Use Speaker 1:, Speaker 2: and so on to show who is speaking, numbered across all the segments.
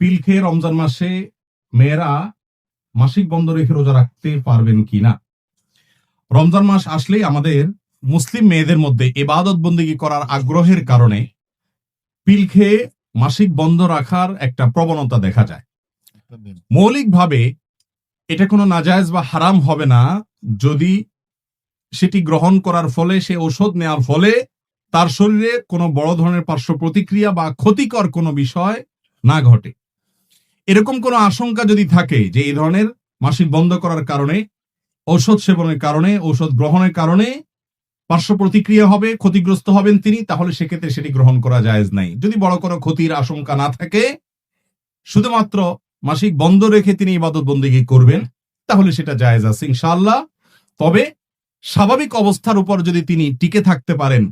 Speaker 1: পিল খেয়ে রমজান মাসে মেয়েরা মাসিক বন্ধ রেখে রোজা রাখতে পারবেন কিনা। রমজান মাস আসলেই আমাদের মুসলিম মেয়েদের মধ্যে ইবাদত বন্দেগী করার আগ্রহের কারণে পিল খেয়ে মাসিক বন্ধ রাখার একটা প্রবণতা দেখা যায়। মৌলিকভাবে এটা কোনো নাজায়েজ বা হারাম হবে না যদি সেটি গ্রহণ করার ফলে, সে ঔষধ নেওয়ার ফলে তার শরীরে কোনো বড় ধরনের পার্শ্ব প্রতিক্রিয়া বা ক্ষতিকর কোনো বিষয় না ঘটে। এরকম কোনো আশঙ্কা যদি থাকে যে এই ধরনের মাসিক বন্ধ করার কারণে, ঔষধ সেবনের কারণে, ঔষধ গ্রহণের কারণে পার্শ্ব প্রতিক্রিয়া হবে, ক্ষতিগ্রস্ত হবেন তিনি, তাহলে সেক্ষেত্রে সেটি গ্রহণ করা জায়েজ নাই। যদি বড় কোনো ক্ষতির আশঙ্কা না থাকে, শুধুমাত্র মাসিক বন্ধ রেখে তিনি ইবাদত বন্দেগী করবেন, তাহলে সেটা জায়েজ আছে ইনশাআল্লাহ। তবে স্বাভাবিক অবস্থার উপর যদি তিনি টিকে থাকতে পারেন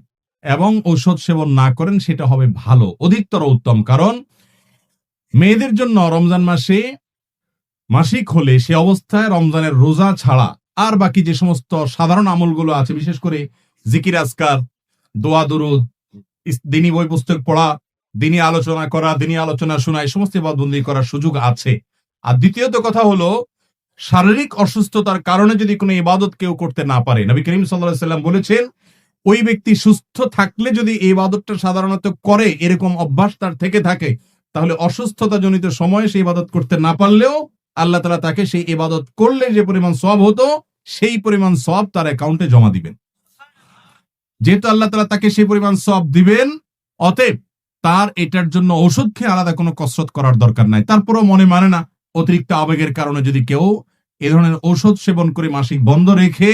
Speaker 1: এবং ঔষধ সেবন না করেন, সেটা হবে ভালো, অধিকতর উত্তম। কারণ মেয়েদের জন্য রমজান মাসে মাসিক হলে সে অবস্থায় রমজানের রোজা ছাড়া আর বাকি যে সমস্ত সাধারণ আমলগুলো আছে, বিশেষ করে জিকির আজকার, দোয়া দুরুদ, দিনী বই পুস্তক পড়া, দিনী আলোচনা করা, দিনী আলোচনা শোনা, এই সমস্ত ইবাদতবন্দি করার সুযোগ আছে। আর দ্বিতীয়ত কথা হলো, শারীরিক অসুস্থতার কারণে যদি কোনো ইবাদত কেউ করতে না পারে, নবী করিম সাল্লাল্লাহু আলাইহি ওয়াসাল্লাম বলেছেন, ওই ব্যক্তি সুস্থ থাকলে যদি এই ইবাদতটা সাধারণত করে, এরকম অভ্যাস তার থেকে থাকে, তাহলে অসুস্থতা জনিত সময়ে সেই ইবাদত করতে না পারলেও আল্লাহ তাআলা তাকে সেই ইবাদত করলে যে পরিমাণ সওয়াব হতো, সেই পরিমাণ সওয়াব তার অ্যাকাউন্টে জমা দিবেন। যেহেতু আল্লাহ তাআলা তাকে সেই পরিমাণ সওয়াব দিবেন, অতএব তার এটার জন্য ঔষধ খেয়ে আলাদা কোনো কসরত করার দরকার নাই। তারপরও মনে মানে না, অতিরিক্ত আবেগের কারণে যদি কেউ এ ধরনের ঔষধ সেবন করে মাসিক বন্ধ রেখে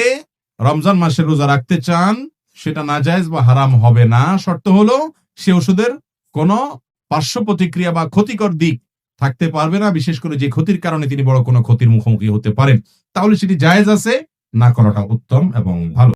Speaker 1: রমজান মাসে রোজা রাখতে চান, সেটা নাজায়েজ বা হারাম হবে না। শর্ত হলো সে ওষুধের কোনো পার্শ্ব প্রতিক্রিয়া বা ক্ষতিকর দিক থাকতে পারবে না, বিশেষ করে যে ক্ষতির কারণে তিনি বড় কোনো ক্ষতির মুখোমুখি হতে পারেন, তাহলে সেটি জায়েজ আছে, না করাটা উত্তম এবং ভালো।